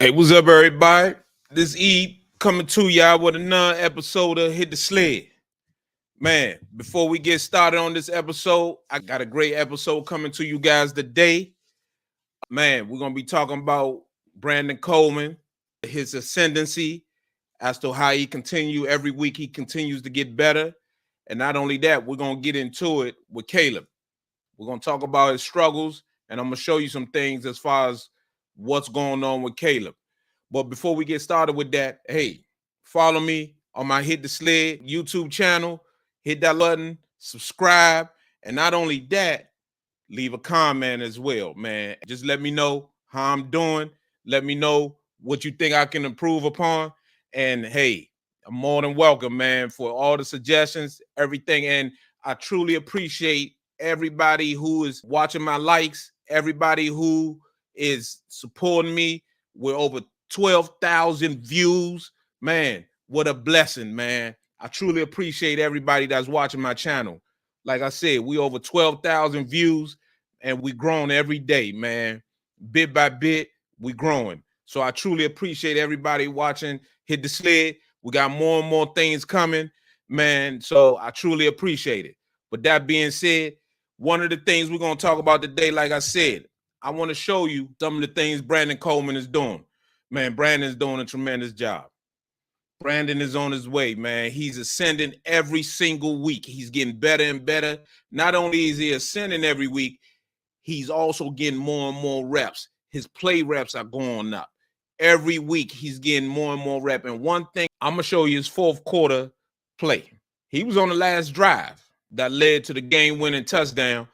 Hey, what's up, everybody? This E coming to y'all with another episode of Hit the Sled. Man, before we get started on this episode, I got a great episode coming to you guys today. Man, we're going to be talking about Brandon Coleman, his ascendancy, as to how he every week he continues to get better. And not only that, we're going to get into it with Caleb. We're going to talk about his struggles, and I'm going to show you some things as far as what's going on with Caleb. But before we get started with that, hey, follow me on my Hit the Sled YouTube channel. Hit that button, subscribe, and not only that, leave a comment as well, man. Just let me know how I'm doing. Let me know what you think I can improve upon. And hey, I'm more than welcome, man, for all the suggestions, everything. And I truly appreciate everybody who is watching my likes, everybody who is supporting me. We're over 12,000 views. Man, what a blessing, man. I truly appreciate everybody that's watching my channel. Like I said, we over 12,000 views and we grown every day, man. Bit by bit, we growing. So I truly appreciate everybody watching Hit the Sled. We got more and more things coming, man. So I truly appreciate it. But that being said, one of the things we're going to talk about today, like I said, I want to show you some of the things Brandon Coleman is doing. Man, Brandon's doing a tremendous job. Brandon is on his way, man. He's ascending every single week. He's getting better and better. Not only is he ascending every week, he's also getting more and more reps. His play reps are going up. Every week, he's getting more and more reps. And one thing, I'm going to show you his fourth quarter play. He was on the last drive that led to the game-winning touchdown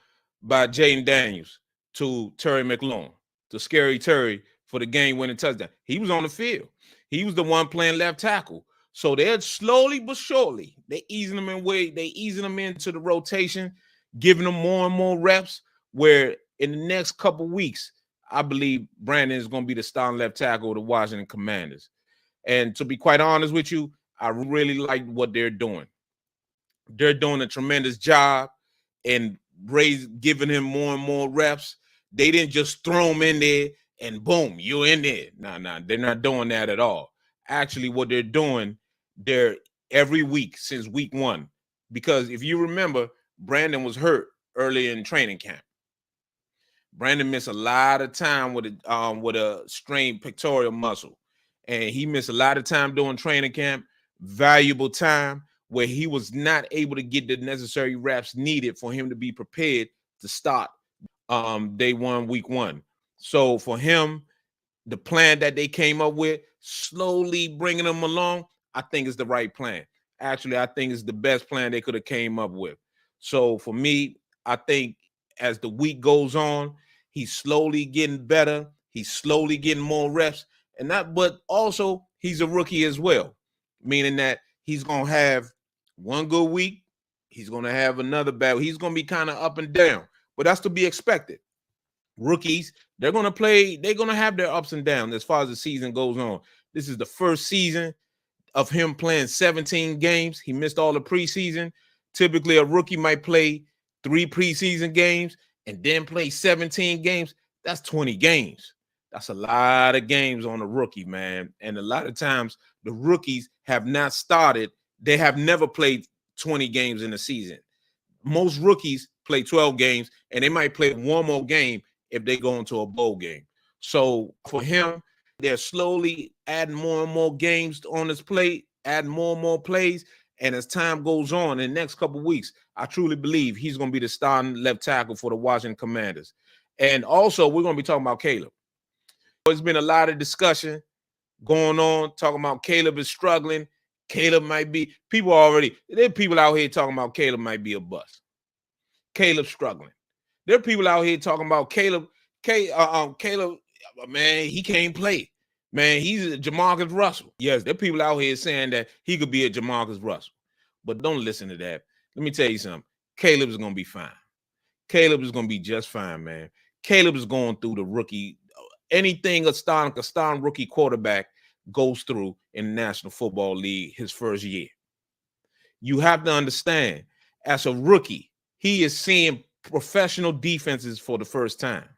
by Jaden Daniels to Terry McLaurin, to Scary Terry for the game-winning touchdown. He was on the field. He was the one playing left tackle. So they're slowly but surely, they're easing him into the rotation, giving him more and more reps, where in the next couple weeks, I believe Brandon is going to be the starting left tackle of the Washington Commanders. And to be quite honest with you, I really like what they're doing. They're doing a tremendous job and giving him more and more reps. They didn't just throw him in there and boom, you're in there. No, they're not doing that at all. Actually, what they're doing, they're every week since week one. Because if you remember, Brandon was hurt early in training camp. Brandon missed a lot of time with a strained pectoral muscle. And he missed a lot of time during training camp, valuable time where he was not able to get the necessary reps needed for him to be prepared to start day one, week one. So for him, the plan that they came up with, slowly bringing him along, I think is the right plan. Actually, I think it's the best plan they could have came up with. So for me, I think as the week goes on, he's slowly getting better. He's slowly getting more reps. But also he's a rookie as well, meaning that he's going to have one good week. He's going to have another bad. He's going to be kind of up and down, but that's to be expected. Rookies, they're going to have their ups and downs as far as the season goes on. This is the first season of him playing 17 games. He missed all the preseason. Typically, a rookie might play 3 preseason games and then play 17 games. That's 20 games. That's a lot of games on a rookie, man. And a lot of times, the rookies have not started. They have never played 20 games in a season. Most rookies play 12 games, and they might play one more game if they go into a bowl game. So for him, they're slowly adding more and more games on his plate, adding more and more plays. And as time goes on, in the next couple of weeks, I truly believe he's going to be the starting left tackle for the Washington Commanders. And also, we're going to be talking about Caleb. There's been a lot of discussion going on, talking about Caleb is struggling. Caleb might be, there are people out here talking about Caleb might be a bust. Caleb struggling. There are people out here talking about Caleb, man, he can't play. Man, he's a Jamarcus Russell. Yes, there are people out here saying that he could be a Jamarcus Russell. But don't listen to that. Let me tell you something. Caleb is going to be fine. Caleb is going to be just fine, man. Caleb is going through the rookie. Anything a starting rookie quarterback goes through in the National Football League his first year. You have to understand, as a rookie, he is seeing professional defenses for the first time.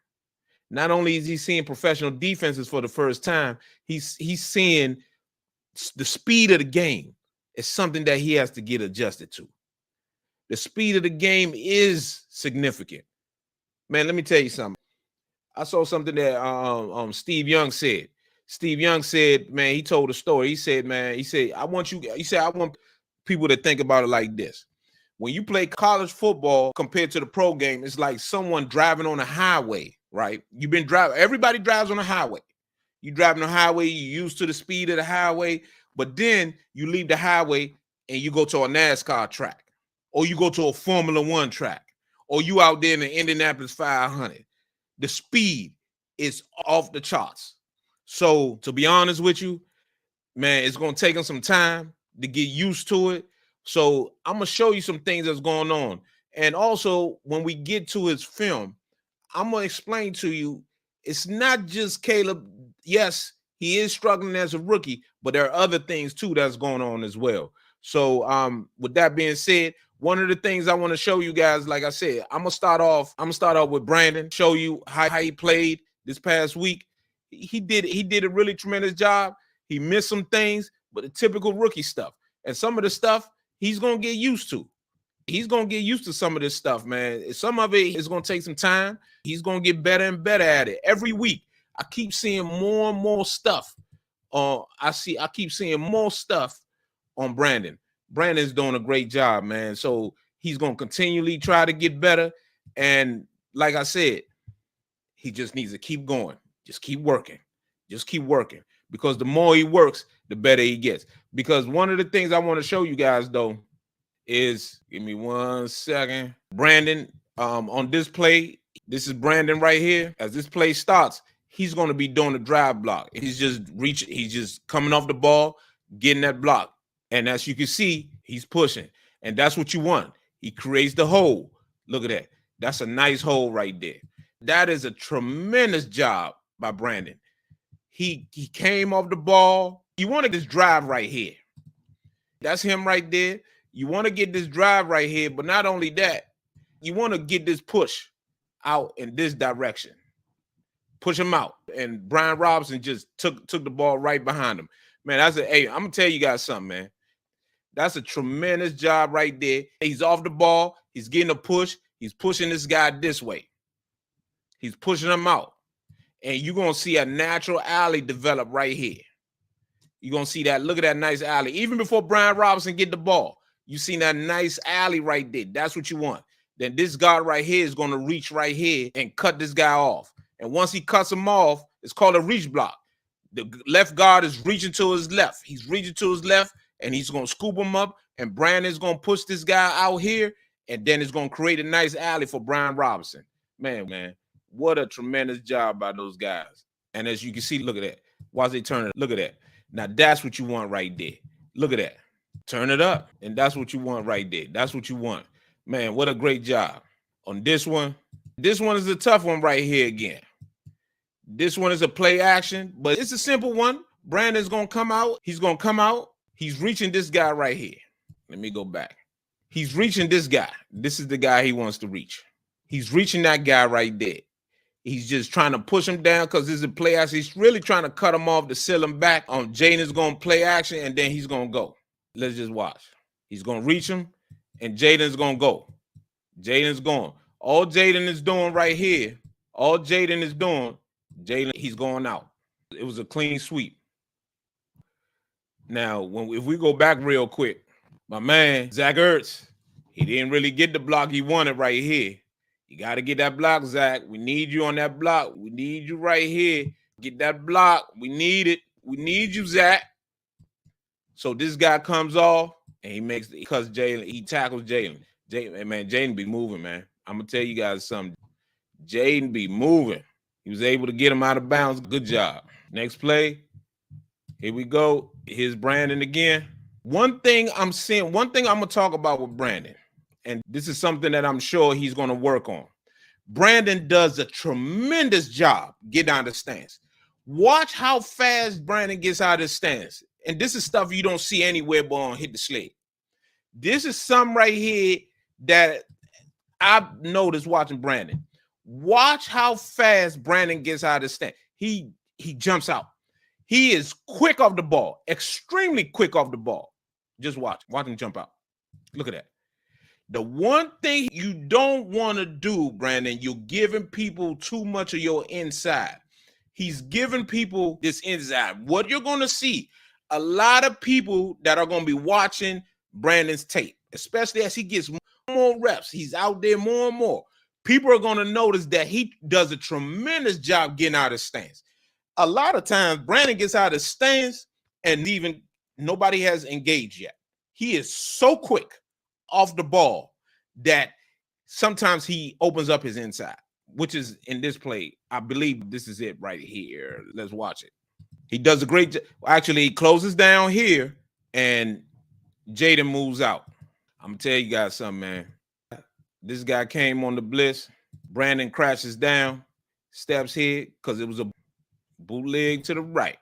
Not only is he seeing professional defenses for the first time, he's seeing the speed of the game is something that he has to get adjusted to. The speed of the game is significant. Man, let me tell you something. I saw something that Steve Young said. Steve Young said, man, he told a story. He said, I want people to think about it like this. When you play college football compared to the pro game, it's like someone driving on a highway, right? You've been driving, everybody drives on a highway. You driving on the highway, you're used to the speed of the highway, but then you leave the highway and you go to a NASCAR track, or you go to a Formula One track, or you out there in the Indianapolis 500. The speed is off the charts. So to be honest with you, man, it's going to take him some time to get used to it. So I'm going to show you some things that's going on. And also, when we get to his film, I'm going to explain to you, it's not just Caleb. Yes, he is struggling as a rookie, but there are other things too that's going on as well. So with that being said, one of the things I want to show you guys, like I said, I'm gonna start off with Brandon, show you how he played this past week. He did a really tremendous job. He missed some things, but the typical rookie stuff. And some of the stuff he's gonna get used to. He's gonna get used to some of this stuff, man. Some of it is gonna take some time. He's gonna get better and better at it every week. I keep seeing more and more stuff. I keep seeing more stuff on Brandon. Brandon's doing a great job, man. So he's going to continually try to get better. And like I said, he just needs to keep going. Just keep working. Just keep working. Because the more he works, the better he gets. Because one of the things I want to show you guys, though, is, give me 1 second. Brandon, on this play, this is Brandon right here. As this play starts, he's going to be doing the drive block. He's just coming off the ball, getting that block. And as you can see, he's pushing. And that's what you want. He creates the hole. Look at that. That's a nice hole right there. That is a tremendous job by Brandon. He came off the ball. You want to get this drive right here. That's him right there. You want to get this drive right here. But not only that, you want to get this push out in this direction. Push him out. And Brian Robinson just took the ball right behind him. Man, hey, I'm going to tell you guys something, man. That's a tremendous job right there. He's off the ball. He's getting a push. He's pushing this guy this way. He's pushing him out. And you're going to see a natural alley develop right here. You're going to see that. Look at that nice alley. Even before Brian Robinson get the ball, you see that nice alley right there. That's what you want. Then this guard right here is going to reach right here and cut this guy off. And once he cuts him off, it's called a reach block. The left guard is reaching to his left. He's reaching to his left. And he's going to scoop him up, and Brandon's going to push this guy out here, and then it's going to create a nice alley for Brian Robinson. Man, what a tremendous job by those guys. And as you can see, look at that. Watch they turn it. Look at that. Now, that's what you want right there. Look at that. Turn it up, and that's what you want right there. That's what you want. Man, what a great job. On this one is a tough one right here again. This one is a play action, but it's a simple one. Brandon's going to come out. He's going to come out. He's reaching this guy right here. Let me go back. He's reaching this guy. This is the guy he wants to reach. He's reaching that guy right there. He's just trying to push him down because this is a play action. He's really trying to cut him off to seal him back. Jaden's going to play action, and then he's going to go. Let's just watch. He's going to reach him, and Jaden's going to go. Jaden's going. All Jaden is doing right here, he's going out. It was a clean sweep. Now, if we go back real quick, my man, Zach Ertz, he didn't really get the block he wanted right here. You got to get that block, Zach. We need you on that block. We need you right here. Get that block. We need it. We need you, Zach. So this guy comes off, and he tackles Jalen. Man, Jaden be moving, man. I'm going to tell you guys something. Jaden be moving. He was able to get him out of bounds. Good job. Next play. Here we go. Here's Brandon again. One thing I'm going to talk about with Brandon, and this is something that I'm sure he's going to work on. Brandon does a tremendous job getting out of the stance. Watch how fast Brandon gets out of his stance. And this is stuff you don't see anywhere but on Hit the Sled. This is something right here that I've noticed watching Brandon. Watch how fast Brandon gets out of the stand. He jumps out. He is quick off the ball, extremely quick off the ball. Just watch him jump out. Look at that. The one thing you don't want to do, Brandon, you're giving people too much of your inside. He's giving people this inside. What you're going to see, a lot of people that are going to be watching Brandon's tape, especially as he gets more reps, he's out there more and more. People are going to notice that he does a tremendous job getting out of stance. A lot of times, Brandon gets out of stance and even nobody has engaged yet. He is so quick off the ball that sometimes he opens up his inside, which is in this play. I believe this is it right here. Let's watch it. He does a great job. Actually, he closes down here and Jaden moves out. I'm going to tell you guys something, man. This guy came on the blitz. Brandon crashes down, steps here because it was a bootleg to the right.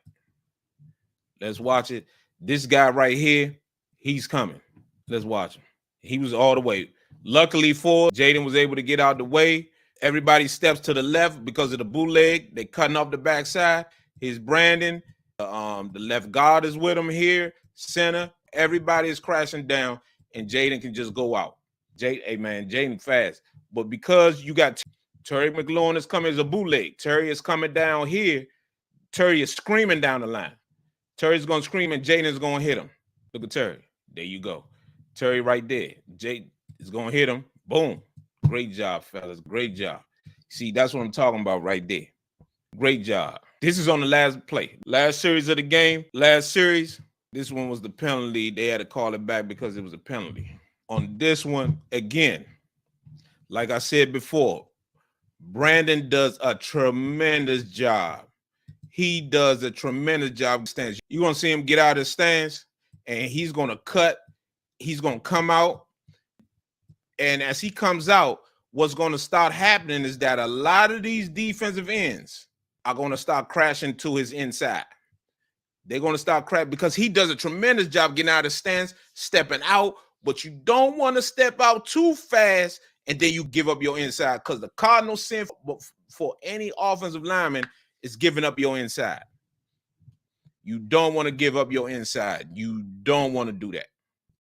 Let's watch it. This guy right here, he's coming. Let's watch him. He was all the way. Luckily for Jaden was able to get out the way. Everybody steps to the left because of the bootleg. They cutting off the backside. Here's Brandon. The left guard is with him here. Center. Everybody is crashing down, and Jaden can just go out. Hey man, Jaden fast. But because you got Terry McLaurin is coming as a bootleg. Terry is coming down here. Terry is screaming down the line. Terry's going to scream, and Jaden is going to hit him. Look at Terry. There you go. Terry right there. Jaden is going to hit him. Boom. Great job, fellas. Great job. See, that's what I'm talking about right there. Great job. This is on the last play. Last series of the game. Last series. This one was the penalty. They had to call it back because it was a penalty. On this one, again, like I said before, Brandon does a tremendous job. He does a tremendous job. Stance. You're going to see him get out of the stance, and he's going to cut. He's going to come out. And as he comes out, what's going to start happening is that a lot of these defensive ends are going to start crashing to his inside. They're going to start crashing because he does a tremendous job getting out of the stance, stepping out. But you don't want to step out too fast and then you give up your inside, because the cardinal sin for any offensive lineman is giving up your inside. You don't want to give up your inside. You don't want to do that.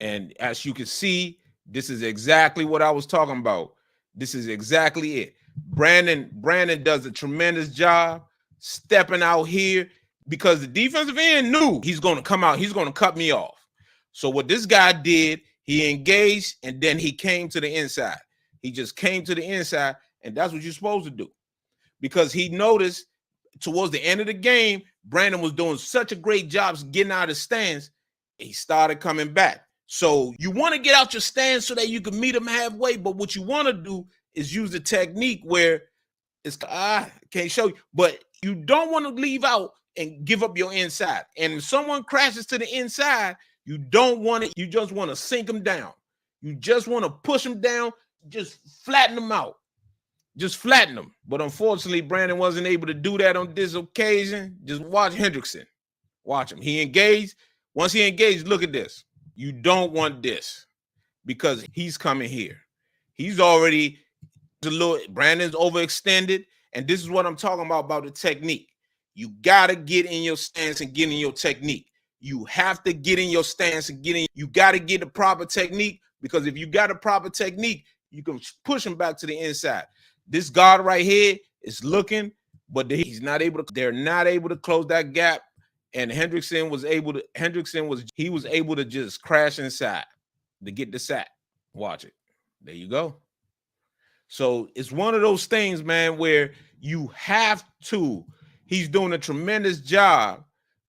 And as you can see, this is exactly what I was talking about. This is exactly it. Brandon does a tremendous job stepping out here because the defensive end knew he's going to come out. He's going to cut me off. So what this guy did, he engaged, and then he came to the inside. He just came to the inside, and that's what you're supposed to do. Because he noticed towards the end of the game, Brandon was doing such a great job getting out of the stands, he started coming back. So you want to get out your stance so that you can meet him halfway, but what you want to do is use the technique where it's, I can't show you, but you don't want to leave out and give up your inside. And if someone crashes to the inside, you don't want it. You just want to sink them down. You just want to push them down, just flatten them out. Just flatten them. But unfortunately, Brandon wasn't able to do that on this occasion. Just watch Hendrickson. Watch him. He engaged. Once he engaged, look at this. You don't want this because he's coming here. He's already a little, Brandon's overextended. And this is what I'm talking about the technique. You got to get in your stance and get in your technique. You have to get in your stance and get in. You got to get the proper technique, because if you got a proper technique, you can push him back to the inside. This guard right here is looking, but he's not able to. They're not able to close that gap. And Hendrickson was able to just crash inside to get the sack. Watch it. There you go. So it's one of those things, man, where you have to. He's doing a tremendous job.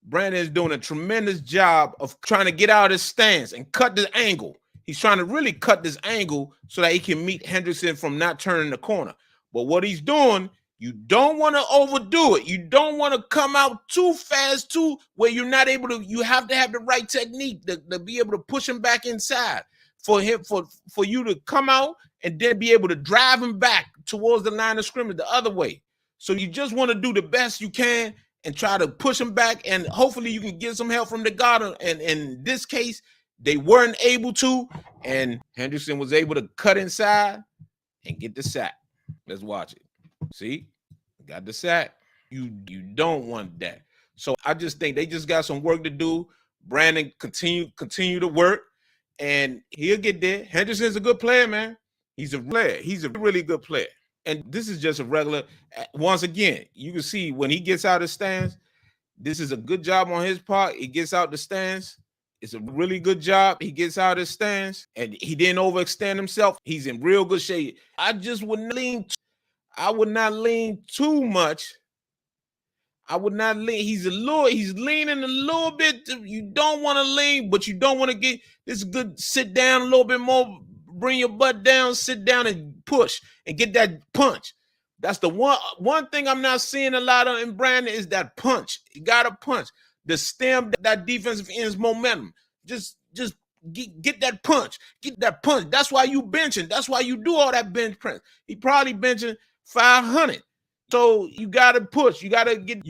Brandon is doing a tremendous job of trying to get out of his stance and cut this angle. He's trying to really cut this angle so that he can meet Hendrickson from not turning the corner. But what he's doing, you don't want to overdo it. You don't want to come out too fast, too, where you're not able to. You have to have the right technique to be able to push him back inside for you to come out and then be able to drive him back towards the line of scrimmage the other way. So you just want to do the best you can and try to push him back, and hopefully you can get some help from the guard. And in this case, they weren't able to, and Hendrickson was able to cut inside and get the sack. Let's watch it. See, got the sack. You don't want that. So I just think they just got some work to do. Brandon continue to work, and he'll get there. Henderson's a good player, man. He's a player. He's a really good player. And this is just a regular. Once again, you can see when he gets out of the stands, this is a good job on his part. He gets out the stands. It's a really good job. He gets out of the stands, and he didn't overextend himself. He's in real good shape. I would not lean too much. I would not lean. He's leaning a little bit. You don't want to lean, but you don't want to get this good. Sit down a little bit more. Bring your butt down, sit down and push and get that punch. That's the one thing I'm not seeing a lot of in Brandon is that punch. You gotta punch. The stem, that defensive end's momentum. Just get that punch. Get that punch. That's why you benching. That's why you do all that bench press. He probably benching 500. So you gotta push. You gotta get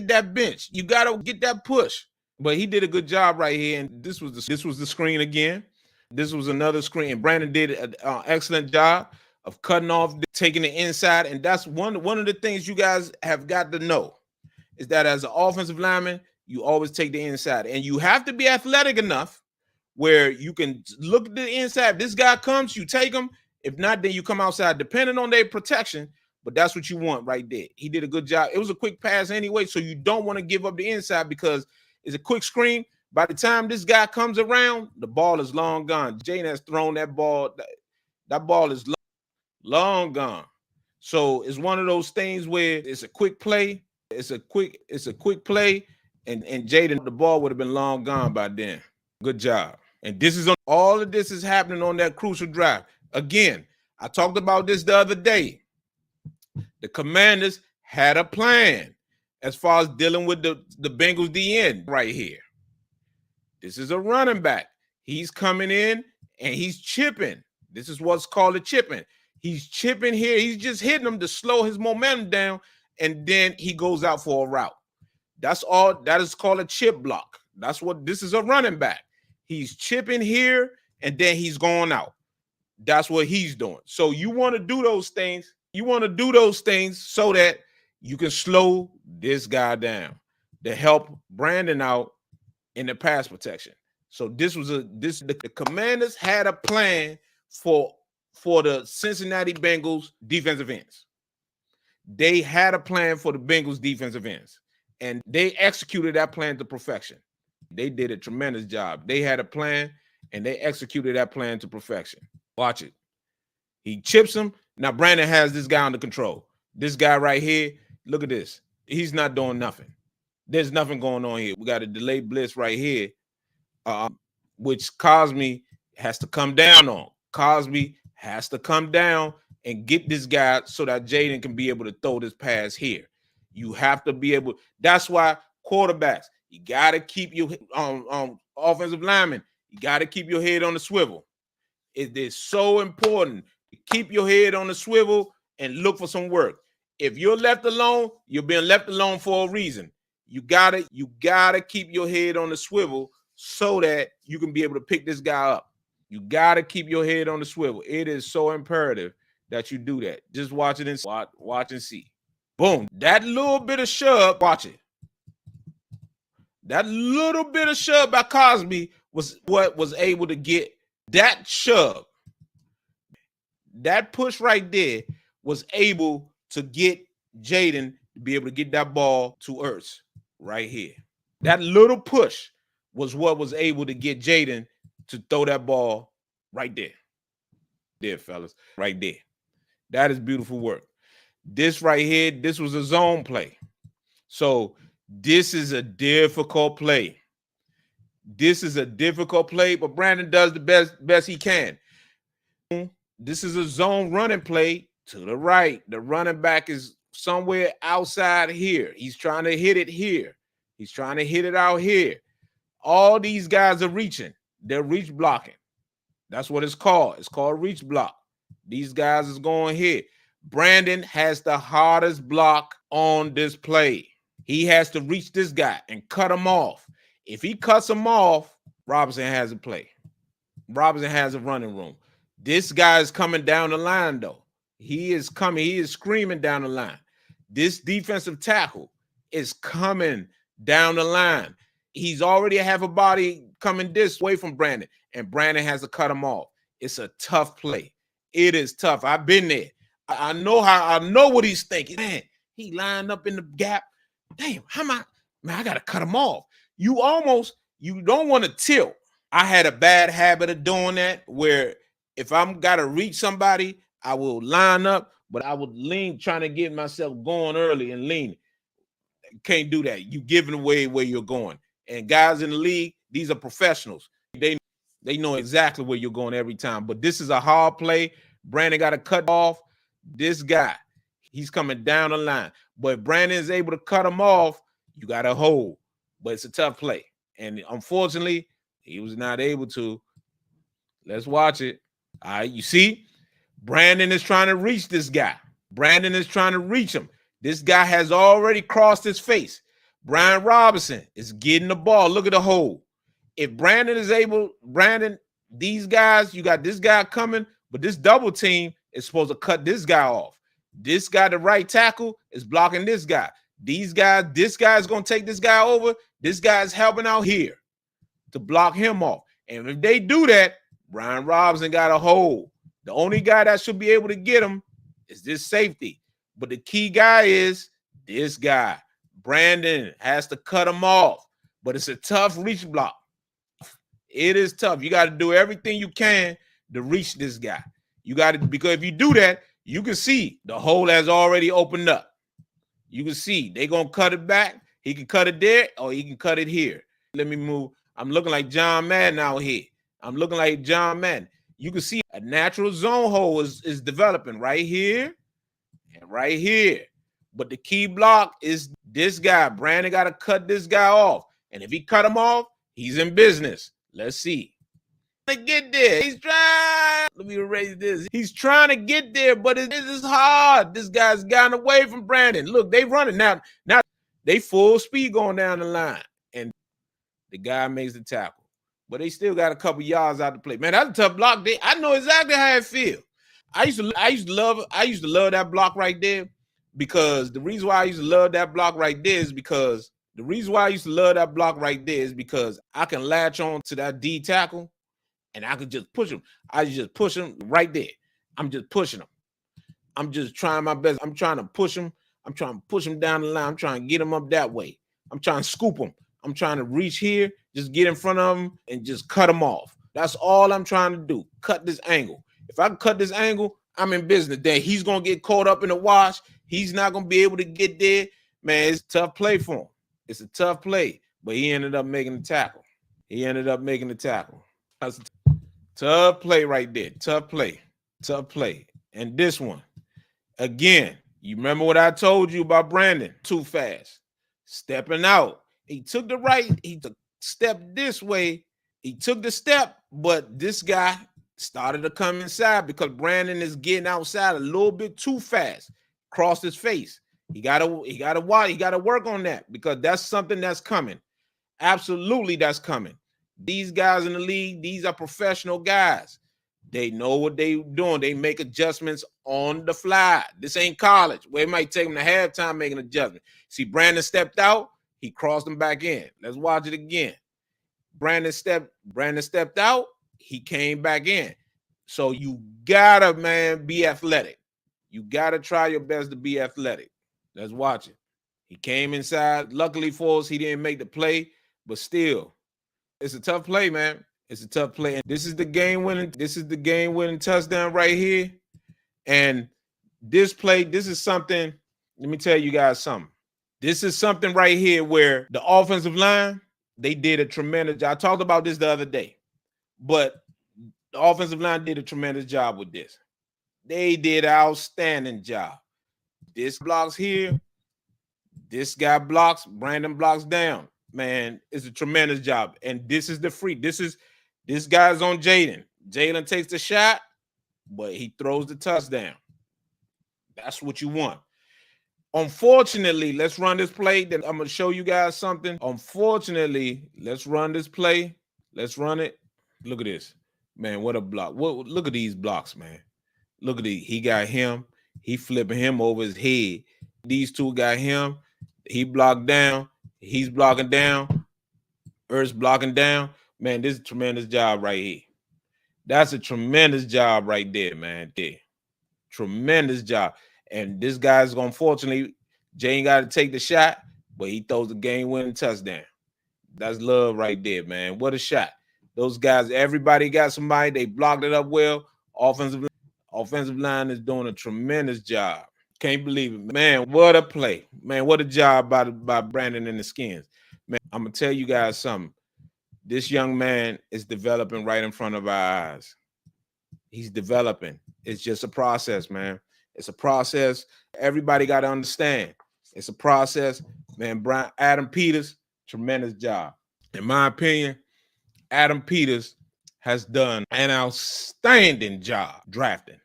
that bench. You gotta get that push. But he did a good job right here. And this was the screen again. This was another screen. Brandon did an excellent job of cutting off, taking the inside. And that's one of the things you guys have got to know is that as an offensive lineman, you always take the inside. And you have to be athletic enough where you can look at the inside. If this guy comes, you take him. If not, then you come outside, depending on their protection. But that's what you want right there. He did a good job. It was a quick pass anyway, so you don't want to give up the inside because it's a quick screen. By the time this guy comes around, the ball is long gone. Jaden has thrown that ball. That ball is long gone. So it's one of those things where it's a quick play. It's a quick play, and Jaden, the ball would have been long gone by then. Good job. And this is on all of this is happening on that crucial drive. Again, I talked about this the other day. The Commanders had a plan as far as dealing with the Bengals DN right here. This is a running back. He's coming in and he's chipping. This is what's called a chipping. He's chipping here. He's just hitting him to slow his momentum down, and then he goes out for a route. That's all. That is called a chip block. That's what this is, a running back. He's chipping here, and then he's going out. That's what he's doing. So you want to do those things. You want to do those things so that you can slow this guy down to help Brandon out in the pass protection. So the Commanders had a plan for the Cincinnati Bengals defensive ends. They had a plan for the Bengals defensive ends, and they executed that plan to perfection. They did a tremendous job. They had a plan, and they executed that plan to perfection. Watch it. He chips him. Now Brandon has this guy under control. This guy right here, look at this. He's not doing nothing. There's nothing going on here. We got a delayed blitz right here, which Cosme has to come down on. Cosme has to come down and get this guy so that Jaden can be able to throw this pass here. You have to be able. That's why quarterbacks, you got to keep your offensive linemen, you got to keep your head on the swivel. It is so important to keep your head on the swivel and look for some work. If you're left alone, you're being left alone for a reason. You gotta keep your head on the swivel so that you can be able to pick this guy up. You gotta keep your head on the swivel. It is so imperative that you do that. Just watch it and watch and see. Boom. That little bit of shove, watch it. That little bit of shove by Cosme was what was able to get that shove. That push right there was able to get Jaden to be able to get that ball to Ertz right here. That little push was what was able to get Jaden to throw that ball right there. There, fellas, right there. That is beautiful work. This right here, this was a zone play. So this is a difficult play. This is a difficult play, but Brandon does the best he can. This is a zone running play to the right. The running back is somewhere outside here. He's trying to hit it here. He's trying to hit it out here. All these guys are reaching. They're reach blocking. That's what it's called. It's called reach block. These guys is going here. Brandon has the hardest block on this play. He has to reach this guy and cut him off. If he cuts him off, Robinson has a play. Robinson has a running room. This guy is coming down the line, though. He is coming. He is screaming down the line. This defensive tackle is coming down the line. He's already have a body coming this way from Brandon, and Brandon has to cut him off. It's a tough play. It is tough. I've been there. I know what he's thinking. Man, he lined up in the gap. Damn, I gotta cut him off. You don't want to tilt. I had a bad habit of doing that where if I'm gotta reach somebody, I will line up, but I would lean, trying to get myself going early and lean. Can't do that. You giving away where you're going. And guys in the league, these are professionals. They know exactly where you're going every time. But this is a hard play. Brandon got to cut off this guy. He's coming down the line. But if Brandon is able to cut him off, you got to hold. But it's a tough play. And unfortunately, he was not able to. Let's watch it. All right, you see? Brandon is trying to reach this guy. Brandon is trying to reach him. This guy has already crossed his face. Brian Robinson is getting the ball. Look at the hole. If Brandon is able, these guys, you got this guy coming, but this double team is supposed to cut this guy off. This guy, the right tackle, is blocking this guy. This guy is going to take this guy over. This guy is helping out here to block him off. And if they do that, Brian Robinson got a hole. The only guy that should be able to get him is this safety. But the key guy is this guy. Brandon has to cut him off. But it's a tough reach block. It is tough. You got to do everything you can to reach this guy. You got to, because if you do that, you can see the hole has already opened up. You can see they're going to cut it back. He can cut it there or he can cut it here. Let me move. I'm looking like John Madden out here. I'm looking like John Madden. You can see a natural zone hole is developing right here and right here. But the key block is this guy. Brandon got to cut this guy off. And if he cut him off, he's in business. Let's see. To get there. He's trying. Let me erase this. He's trying to get there, but it is hard. This guy's gotten away from Brandon. Look, they running now. Now they full speed going down the line. And the guy makes the tackle. But they still got a couple yards out to play. Man, that's a tough block. I know exactly how it feels. I used to love that block right there, because the reason why I used to love that block right there is because I can latch on to that D tackle and I could just push him. I just push him right there. I'm just pushing him. I'm just trying my best. I'm trying to push him. I'm trying to push him down the line. I'm trying to get him up that way. I'm trying to scoop him. I'm trying to reach here, just get in front of him and just cut him off. That's all I'm trying to do. Cut this angle. If I can cut this angle, I'm in business. Then he's going to get caught up in the wash. He's not going to be able to get there. Man, it's a tough play for him. It's a tough play, but he ended up making the tackle. That's a tough play right there. Tough play. And this one, again, you remember what I told you about Brandon? Too fast. Stepping out. He took the right. He took step this way. He took the step, but this guy started to come inside because Brandon is getting outside a little bit too fast. Crossed his face. He gotta work on that, because that's something that's coming. Absolutely, that's coming. These guys in the league, these are professional guys. They know what they're doing. They make adjustments on the fly. This ain't college where it might take them to halftime making an adjustment. See, Brandon stepped out. He crossed him back in. Let's watch it again. Brandon stepped out. He came back in. So you gotta, man, be athletic. You gotta try your best to be athletic. Let's watch it. He came inside. Luckily for us, he didn't make the play, but still, it's a tough play, man. It's a tough play. And this is the game-winning touchdown right here. And this play, this is something. Let me tell you guys something. This is something right here where the offensive line, they did a tremendous job. I talked about this the other day, but the offensive line did a tremendous job with this. They did an outstanding job. This blocks here. This guy blocks. Brandon blocks down. Man, it's a tremendous job. And this is the free. This guy's on Jaden. Jalen takes the shot, but he throws the touchdown. That's what you want. Unfortunately, let's run this play. Then I'm going to show you guys something. Unfortunately, let's run this play. Let's run it. Look at this. Man, what a block. Look at these blocks, man. Look at he got him. He flipping him over his head. These two got him. He blocked down. He's blocking down. Earth's blocking down. Man, this is a tremendous job right here. That's a tremendous job right there, man. There. Tremendous job. And this guy's going to, unfortunately, Jane got to take the shot, but he throws the game-winning touchdown. That's love right there, man. What a shot. Those guys, everybody got somebody. They blocked it up well. Offensive line is doing a tremendous job. Can't believe it. Man, what a play. Man, what a job by Brandon and the Skins. Man, I'm going to tell you guys something. This young man is developing right in front of our eyes. He's developing. It's just a process, man. It's a process. Everybody got to understand. It's a process. Man, Adam Peters, tremendous job. In my opinion, Adam Peters has done an outstanding job drafting.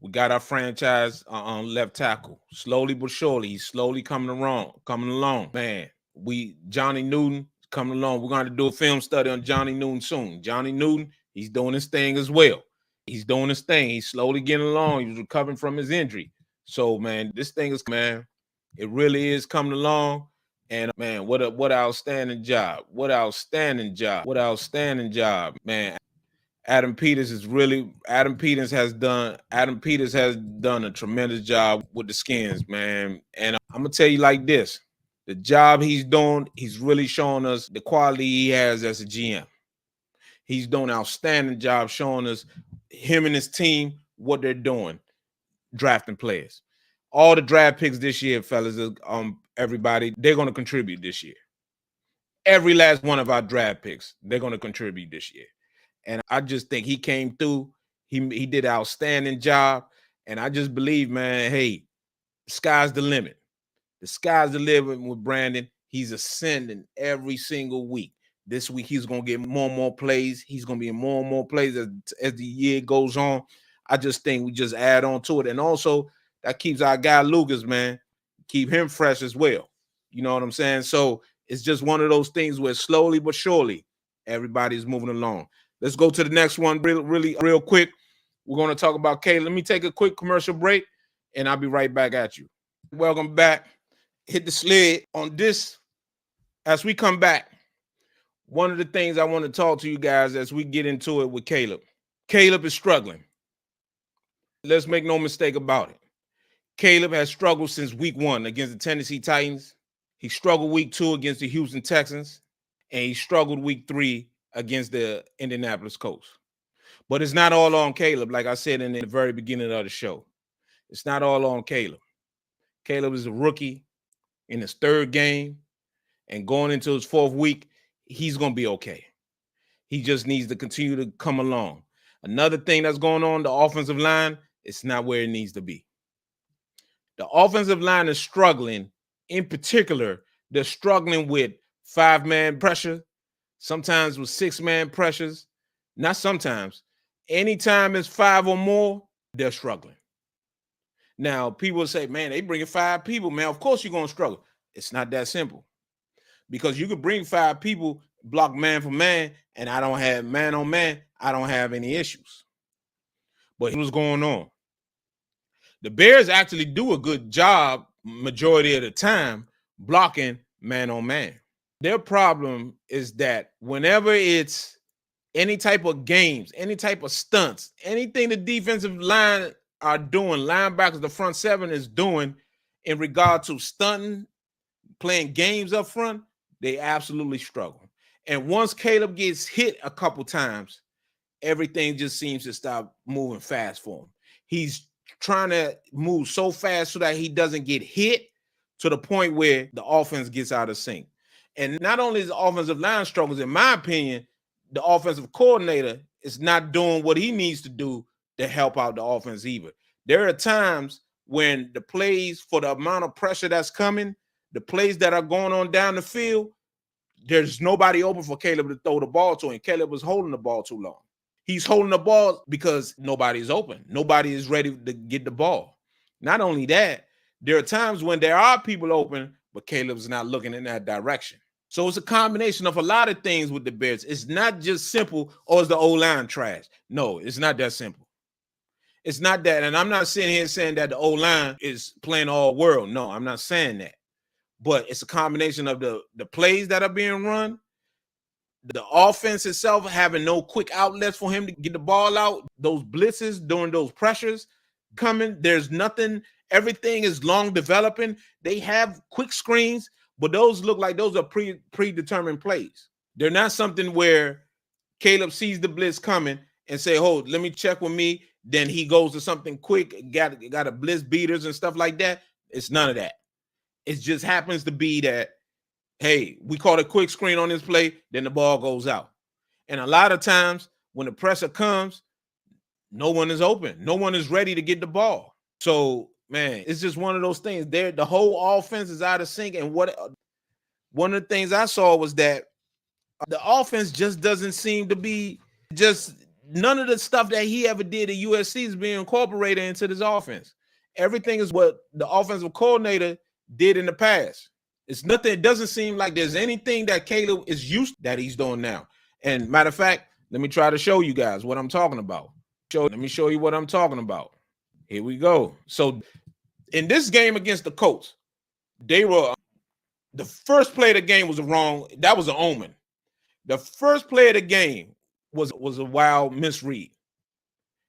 We got our franchise on left tackle. Slowly but surely, he's slowly coming along. Man, Johnny Newton coming along. We're going to do a film study on Johnny Newton soon. Johnny Newton, he's doing his thing as well. He's doing his thing. He's slowly getting along. He's recovering from his injury. So, man, this thing is, man, it really is coming along. And, man, what outstanding job. What outstanding job. Man. Adam Peters has done a tremendous job with the Skins, man. And I'm going to tell you like this. The job he's doing, he's really showing us the quality he has as a GM. He's doing an outstanding job showing us him and his team, what they're doing, drafting players. All the draft picks this year, fellas, everybody, they're going to contribute this year. Every last one of our draft picks, they're going to contribute this year. And I just think he came through. He did an outstanding job. And I just believe, man, hey, the sky's the limit. The sky's the limit with Brandon. He's ascending every single week. This week, he's going to get more and more plays. He's going to be in more and more plays as the year goes on. I just think we just add on to it. And also, that keeps our guy Lucas, man, keep him fresh as well. You know what I'm saying? So it's just one of those things where slowly but surely, everybody's moving along. Let's go to the next one real quick. We're going to talk about Caleb. Let me take a quick commercial break, and I'll be right back at you. Welcome back. Hit the sled on this. As we come back, one of the things I want to talk to you guys as we get into it with Caleb. Caleb is struggling. Let's make no mistake about it. Caleb has struggled since week 1 against the Tennessee Titans. He struggled week 2 against the Houston Texans, and he struggled week 3 against the Indianapolis Colts. But it's not all on Caleb, like I said in the very beginning of the show. It's not all on Caleb. Caleb is a rookie in his 3rd game, and going into his 4th week, he's going to be okay. He just needs to continue to come along. Another thing that's going on, the offensive line, it's not where it needs to be. The offensive line is struggling. In particular, they're struggling with 5-man pressure, sometimes with 6-man pressures. Not sometimes. Anytime it's 5 or more, they're struggling. Now, people say, man, they bring 5 people, man. Of course you're going to struggle. It's not that simple. Because you could bring 5 people, block man for man, and I don't have man on man. I don't have any issues. But what's going on? The Bears actually do a good job majority of the time blocking man on man. Their problem is that whenever it's any type of games, any type of stunts, anything the defensive line are doing, linebackers, the front 7 is doing in regard to stunting, playing games up front, they absolutely struggle. And once Caleb gets hit a couple times, everything just seems to stop moving fast for him. He's trying to move so fast so that he doesn't get hit to the point where the offense gets out of sync. And not only is the offensive line struggles, in my opinion, the offensive coordinator is not doing what he needs to do to help out the offense either. There are times when the plays, for the amount of pressure that's coming, the plays that are going on down the field, there's nobody open for Caleb to throw the ball to, and Caleb was holding the ball too long. He's holding the ball because nobody's open. Nobody is ready to get the ball. Not only that, there are times when there are people open, but Caleb's not looking in that direction. So it's a combination of a lot of things with the Bears. It's not just simple, or is the O-line trash? No, it's not that simple. It's not that, and I'm not sitting here saying that the O-line is playing all world. No, I'm not saying that. But it's a combination of the plays that are being run, the offense itself having no quick outlets for him to get the ball out, those blitzes during those pressures coming. There's nothing. Everything is long developing. They have quick screens, but those look like those are predetermined plays. They're not something where Caleb sees the blitz coming and say, "Oh, let me check with me." Then he goes to something quick, got a blitz beaters and stuff like that. It's none of that. It just happens to be that, hey, we caught a quick screen on this play, then the ball goes out. And a lot of times when the pressure comes, no one is open. No one is ready to get the ball. So, man, it's just one of those things. There, the whole offense is out of sync. And one of the things I saw was that the offense just doesn't seem to be none of the stuff that he ever did at USC is being incorporated into this offense. Everything is what the offensive coordinator did in the past. It's nothing. It doesn't seem like there's anything that Caleb is used that he's doing now. And matter of fact, let me try to show you guys what I'm talking about. Let me show you what I'm talking about. Here we go. So in this game against the Colts, they were the first play of the game was wrong. That was an omen. The first play of the game was a wild misread.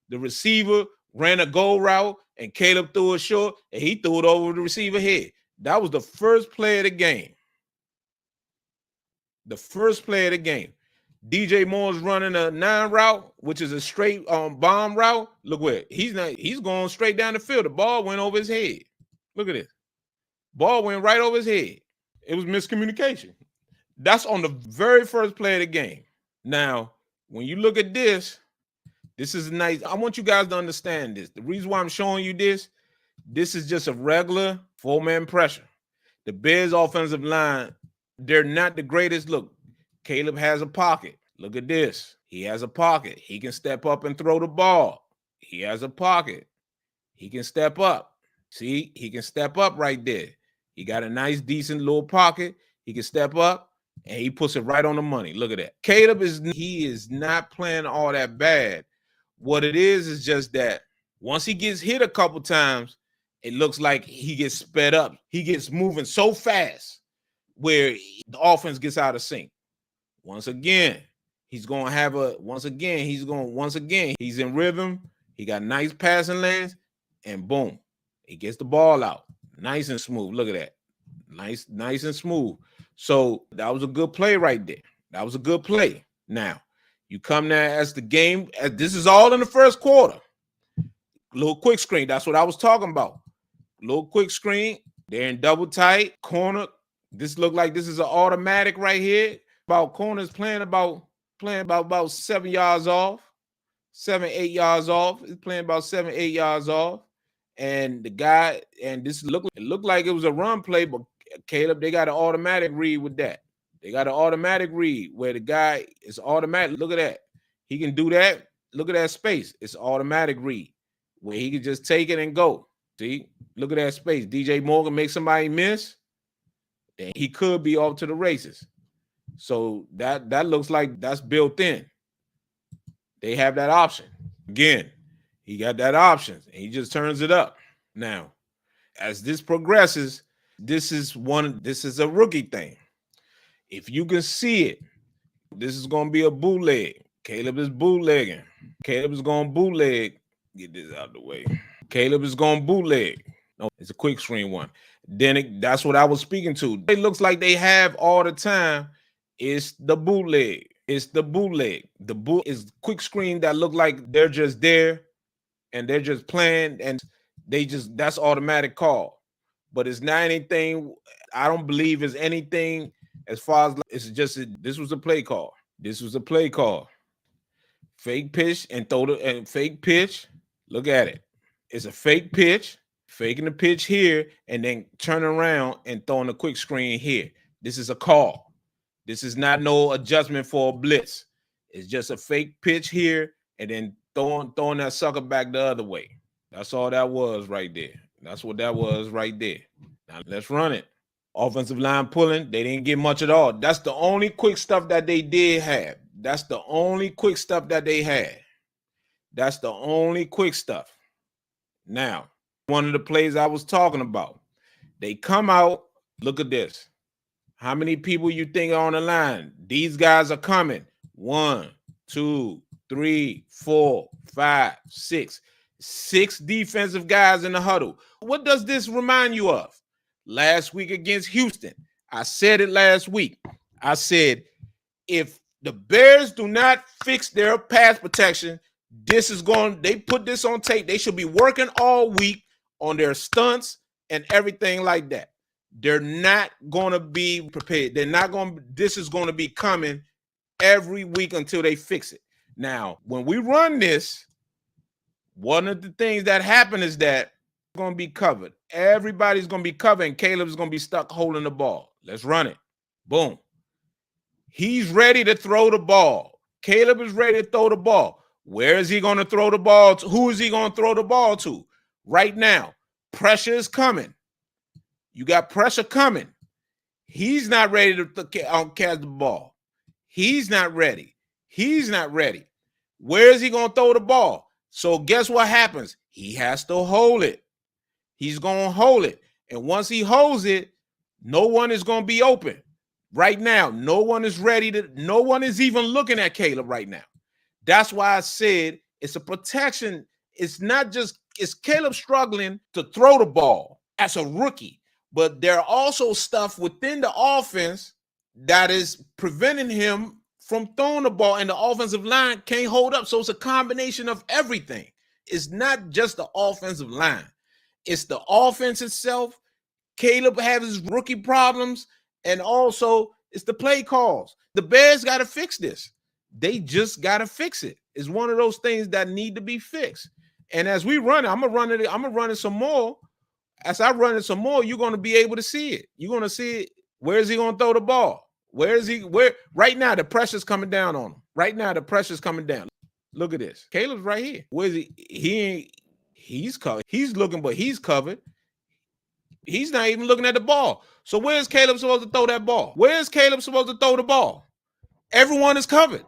The receiver ran a go route and Caleb threw it short and he threw it over the receiver head. That was the first play of the game. The first play of the game. DJ Moore's running a 9 route, which is a straight bomb route. Look where he's going straight down the field. The ball went over his head. Look at this. Ball went right over his head. It was miscommunication. That's on the very first play of the game. Now, when you look at this is nice. I want you guys to understand this. The reason why I'm showing you this is just a regular 4-man pressure. The Bears offensive line, they're not the greatest. Look, Caleb has a pocket. Look at this. He has a pocket. He can step up and throw the ball. He has a pocket. He can step up. See, he can step up right there. He got a nice, decent little pocket. He can step up, and he puts it right on the money. Look at that. Caleb is not playing all that bad. What it is just that once he gets hit a couple times, it looks like he gets sped up. He gets moving so fast where the offense gets out of sync. Once again, he's in rhythm. He got nice passing lanes, and boom, he gets the ball out. Nice and smooth. Look at that. Nice and smooth. So that was a good play right there. That was a good play. Now, you come there as the game, as this is all in the first quarter. Little quick screen. That's what I was talking about. Little quick screen. They're in double tight. Corner. This look like this is an automatic right here. About corners playing about 7 yards off. 7-8 yards off. It's playing about 7-8 yards off. And the guy, and this looked like it was a run play, but Caleb, they got an automatic read with that. They got an automatic read where the guy is automatic. Look at that. He can do that. Look at that space. It's automatic read where he can just take it and go. See? Look at that space. DJ Morgan makes somebody miss. Then he could be off to the races. So that looks like that's built in. They have that option. Again, he got that option. And he just turns it up. Now, as this progresses, this is a rookie thing. If you can see it, this is going to be a bootleg. Caleb is bootlegging. Caleb is going to bootleg. Get this out of the way. Caleb is going to bootleg. No, it's a quick screen one. That's what I was speaking to. It looks like they have all the time. It's the bootleg. It's the bootleg. The boot is quick screen that look like they're just there and they're just playing and that's automatic call. But it's not anything. I don't believe it's anything as far as this was a play call. This was a play call. Fake pitch and fake pitch. Look at it. It's a fake pitch, faking the pitch here, and then turn around and throwing a quick screen here. This is a call. This is not no adjustment for a blitz. It's just a fake pitch here and then throwing that sucker back the other way. That's all that was right there. That's what that was right there. Now let's run it. Offensive line pulling. They didn't get much at all. That's the only quick stuff that they did have. That's the only quick stuff that they had. That's the only quick stuff. Now, one of the plays I was talking about, they come out. Look at this. How many people you think are on the line? These guys are coming. 1, 2, 3, 4, 5, 6. 6 defensive guys in the huddle. What does this remind you of? Last week against Houston, I said it last week. I said, if the Bears do not fix their pass protection, they put this on tape. They should be working all week on their stunts and everything like that. They're not going to be prepared. This is going to be coming every week until they fix it. Now, when we run this, one of the things that happen is that we're going to be covered. Everybody's going to be covered, and Caleb's going to be stuck holding the ball. Let's run it. Boom. He's ready to throw the ball. Caleb is ready to throw the ball. Where is he going to throw the ball to? Who is he going to throw the ball to? Right now, pressure is coming. You got pressure coming. He's not ready to catch the ball. He's not ready. He's not ready. Where is he going to throw the ball? So guess what happens? He has to hold it. He's going to hold it. And once he holds it, no one is going to be open. Right now, no one is ready to, no one is even looking at Caleb right now. That's why I said it's a protection. It's not just, it's Caleb struggling to throw the ball as a rookie, but there are also stuff within the offense that is preventing him from throwing the ball, and the offensive line can't hold up. So it's a combination of everything. It's not just the offensive line. It's the offense itself. Caleb has his rookie problems, and also it's the play calls. The Bears got to fix this. They just got to fix it. It's one of those things that need to be fixed. And as we run it, I'm gonna run it some more. As I run it some more, you're gonna be able to see it. You're gonna see it. Where is he gonna throw the ball? Where right now the pressure's coming down on him. Right now the pressure's coming down. Look at this. Caleb's right here. Where is he? He's covered. He's looking, but he's covered. He's not even looking at the ball. So where's Caleb supposed to throw that ball? Where's Caleb supposed to throw the ball? Everyone is covered.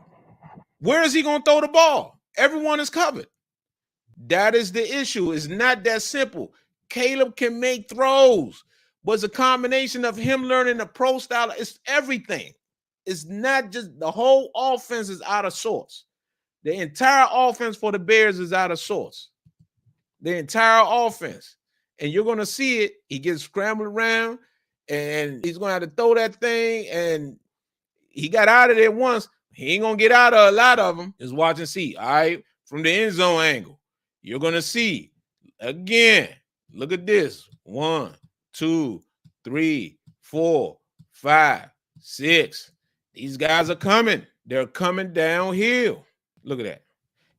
Where is he going to throw the ball? Everyone is covered. That is the issue. It's not that simple. Caleb can make throws, but it's a combination of him learning the pro style. It's everything. It's not just the whole offense is out of sorts. The entire offense for the Bears is out of sorts. The entire offense. And you're going to see it. He gets scrambled around, and he's going to have to throw that thing, and he got out of there once. He ain't going to get out of a lot of them. Just watch and see. All right, from the end zone angle, you're going to see, again, look at this. 1, 2, 3, 4, 5, 6. These guys are coming. They're coming downhill. Look at that.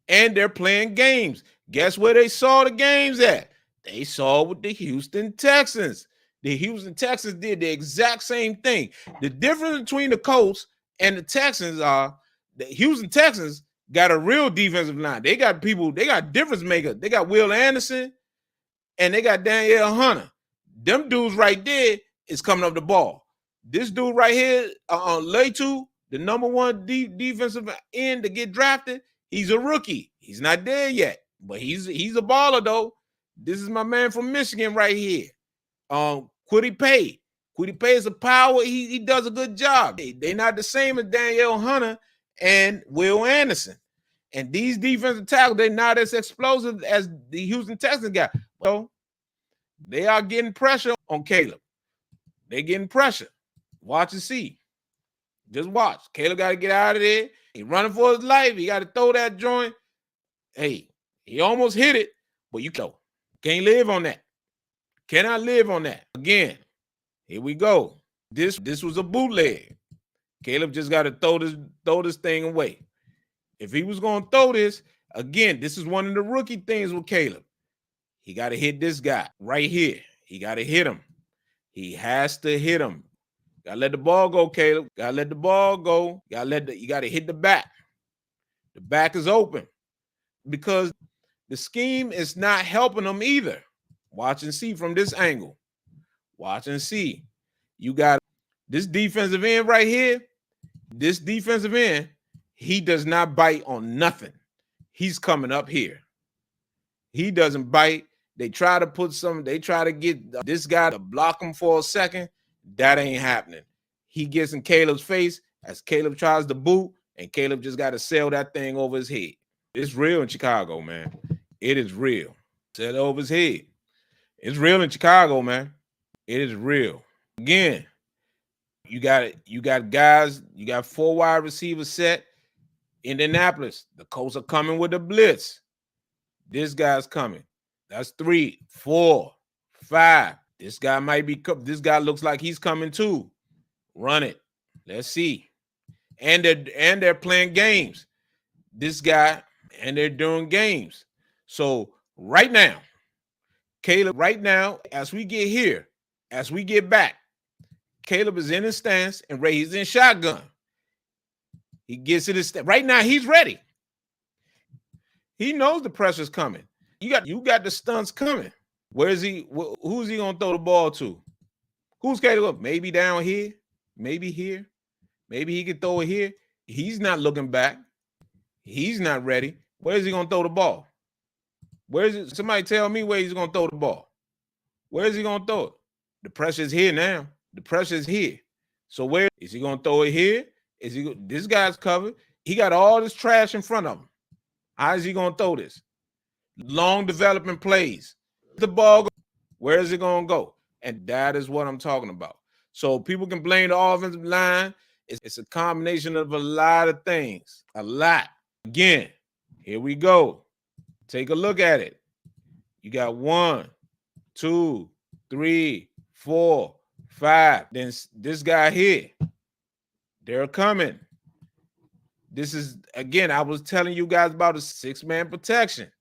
And they're playing games. Guess where they saw the games at? They saw with the Houston Texans. The Houston Texans did the exact same thing. The difference between the Colts and the Texans are the Houston Texans got a real defensive line. They got people, they got difference makers. They got Will Anderson and they got Danielle Hunter. Them dudes right there is coming up the ball. This dude right here, Letu, the number one defensive end to get drafted, he's a rookie. He's not there yet, but he's a baller though. This is my man from Michigan right here. Kwity Paye. Kwity Paye is a power. He does a good job. They're not the same as Danielle Hunter and Will Anderson. And these defensive tackles, they're not as explosive as the Houston Texans got. Well, they are getting pressure on Caleb. They're getting pressure. Watch and see. Just watch. Caleb got to get out of there. He's running for his life. He got to throw that joint. Hey, he almost hit it, but you can't live on that. Cannot live on that. Again, here we go. This was a bootleg. Caleb just got to throw this thing away. If he was going to throw this, again, this is one of the rookie things with Caleb. He got to hit this guy right here. He got to hit him. He has to hit him. Got to let the ball go, Caleb. Got to let the ball go. You got to hit the back. The back is open because the scheme is not helping them either. Watch and see from this angle. Watch and see. You got this defensive end right here. This defensive end, he does not bite on nothing. He's coming up here. He doesn't bite. They try to put some, they try to get this guy to block him for a second. That ain't happening. He gets in Caleb's face as Caleb tries to boot, and Caleb just got to sail that thing over his head. It's real in Chicago, man. It is real. Sail over his head. It's real in Chicago, man. It is real. Again, you got guys, you got 4 wide receivers set. Indianapolis, the Colts are coming with the blitz. This guy's coming. That's 3, 4, 5. This guy looks like he's coming too. Run it. Let's see. And they're playing games. This guy, and they're doing games. So right now, Caleb, as we get back, Caleb is in his stance and Ray, he's in shotgun. He gets it his stance. Right now, he's ready. He knows the pressure's coming. You got the stunts coming. Where is he? Who's he gonna throw the ball to? Who's Caleb? Maybe down here, maybe here, maybe he can throw it here. He's not looking back. He's not ready. Where is he gonna throw the ball? Where is it? Somebody tell me where he's gonna throw the ball. Where is he gonna throw it? The pressure's here now. The pressure's here. So where is he gonna throw it here? This guy's covered. He got all this trash in front of him. How is he gonna throw this? Long development plays. The ball, where is it gonna go? And that is what I'm talking about. So people can blame the offensive line. It's a combination of a lot of things. A lot. Again, here we go. Take a look at it. You got 1, 2, 3, 4, 5. Then this guy here. They're coming. This is, again, I was telling you guys about a 6-man protection.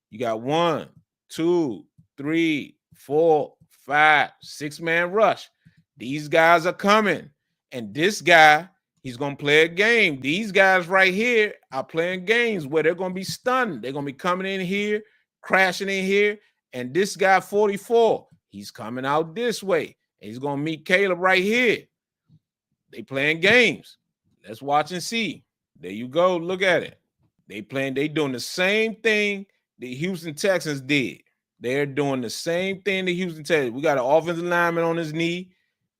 You got 1, 2, 3, 4, 5, 6-man rush. These guys are coming. And this guy, he's going to play a game. These guys right here are playing games where they're going to be stunned. They're going to be coming in here, crashing in here. And this guy, 44, he's coming out this way. And he's going to meet Caleb right here. They playing games. Let's watch and see. There you go. Look at it. They doing the same thing the Houston Texans did. They're doing the same thing the Houston Texans. We got an offensive lineman on his knee.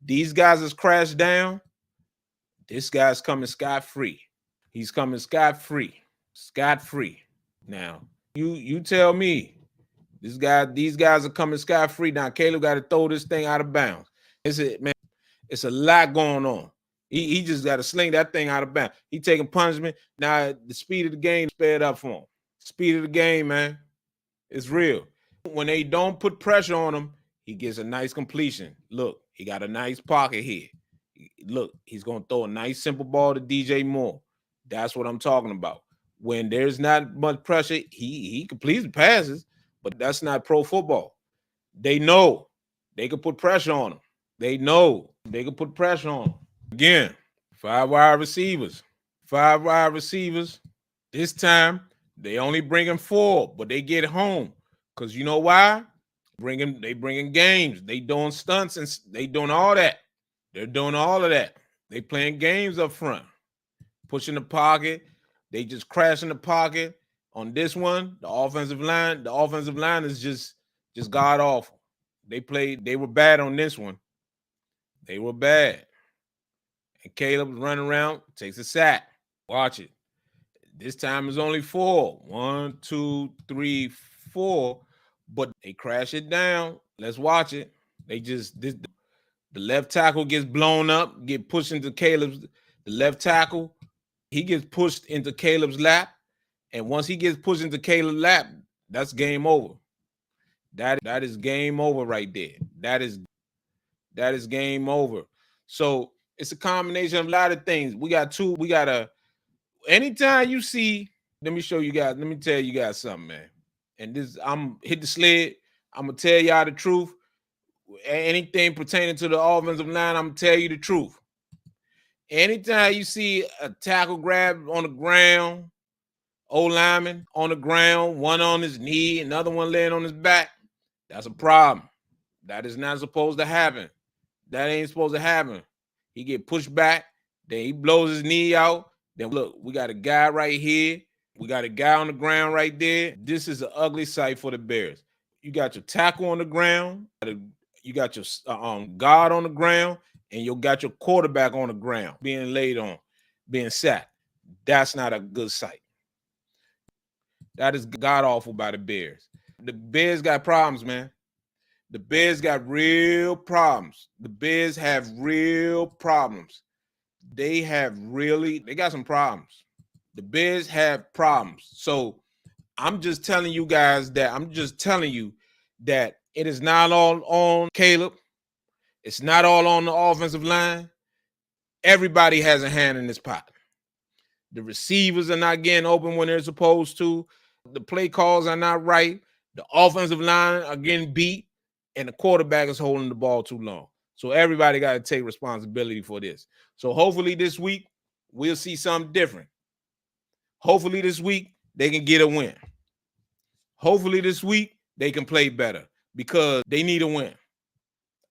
These guys has crashed down. This guy's coming scot-free. He's coming scot-free. Scot-free. Now, you tell me, these guys are coming scot-free. Now, Caleb got to throw this thing out of bounds. It's a lot going on. He just got to sling that thing out of bounds. He taking punishment. Now, the speed of the game sped up for him. Speed of the game, man. It's real. When they don't put pressure on him, he gets a nice completion. Look, he got a nice pocket here. Look, he's going to throw a nice simple ball to DJ Moore. That's what I'm talking about. When there's not much pressure, he completes the passes, but that's not pro football. They know they can put pressure on him. They know they can put pressure on him. Again, 5 wide receivers. 5 wide receivers. This time, they only bringing 4, but they get home. Because you know why? They bringing games. They doing stunts and they doing all that. They're doing all of that. They playing games up front. Pushing the pocket. They just crashing the pocket. On this one, the offensive line is just god awful. They were bad on this one. They were bad. And Caleb running around, takes a sack. Watch it. This time is only 4. 1, 2, 3, 4. But they crash it down. Let's watch it. The left tackle gets blown up, get pushed into the left tackle. He gets pushed into Caleb's lap. And once he gets pushed into Caleb's lap, that's game over. That is game over right there. That is game over. So it's a combination of a lot of things. Anytime you see, let me tell you guys something, man. And I'm hit the sled. I'm gonna tell y'all the truth. Anything pertaining to the offensive line, I'm gonna tell you the truth. Anytime you see a tackle grab on the ground, O-lineman on the ground, one on his knee, another one laying on his back, that's a problem. That is not supposed to happen. That ain't supposed to happen. He get pushed back, then he blows his knee out. Then look, we got a guy right here. We got a guy on the ground right there. This is an ugly sight for the Bears. you got your tackle on the ground, you got your guard on the ground, and you got your quarterback on the ground being laid on, being sacked. That's not a good sight. That is god awful by the Bears. The Bears got problems, man. The Bears got real problems. The Bears have real problems. They got some problems. The Bears have problems. So I'm just telling you guys that it is not all on Caleb. It's not all on the offensive line. Everybody has a hand in this pot. The receivers are not getting open when they're supposed to. The play calls are not right. The offensive line are getting beat. And the quarterback is holding the ball too long. So everybody got to take responsibility for this. So hopefully this week, we'll see something different. Hopefully this week, they can get a win. Hopefully this week, they can play better because they need a win.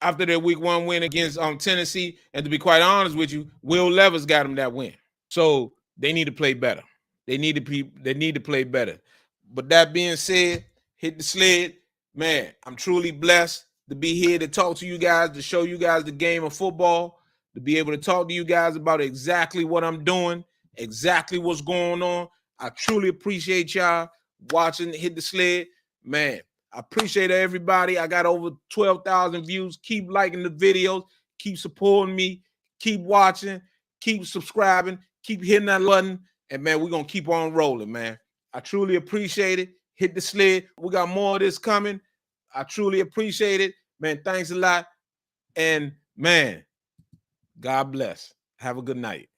After their week 1 win against Tennessee, and to be quite honest with you, Will Levis got them that win. So they need to play better. They need to play better. But that being said, hit the sled. Man, I'm truly blessed to be here to talk to you guys, to show you guys the game of football, to be able to talk to you guys about exactly what I'm doing, exactly what's going on. I truly appreciate y'all watching Hit the Sled. Man, I appreciate everybody. I got over 12,000 views. Keep liking the videos. Keep supporting me. Keep watching. Keep subscribing. Keep hitting that button. And, man, we're going to keep on rolling, man. I truly appreciate it. Hit the sled. We got more of this coming. I truly appreciate it. Man, thanks a lot. And, man, God bless. Have a good night.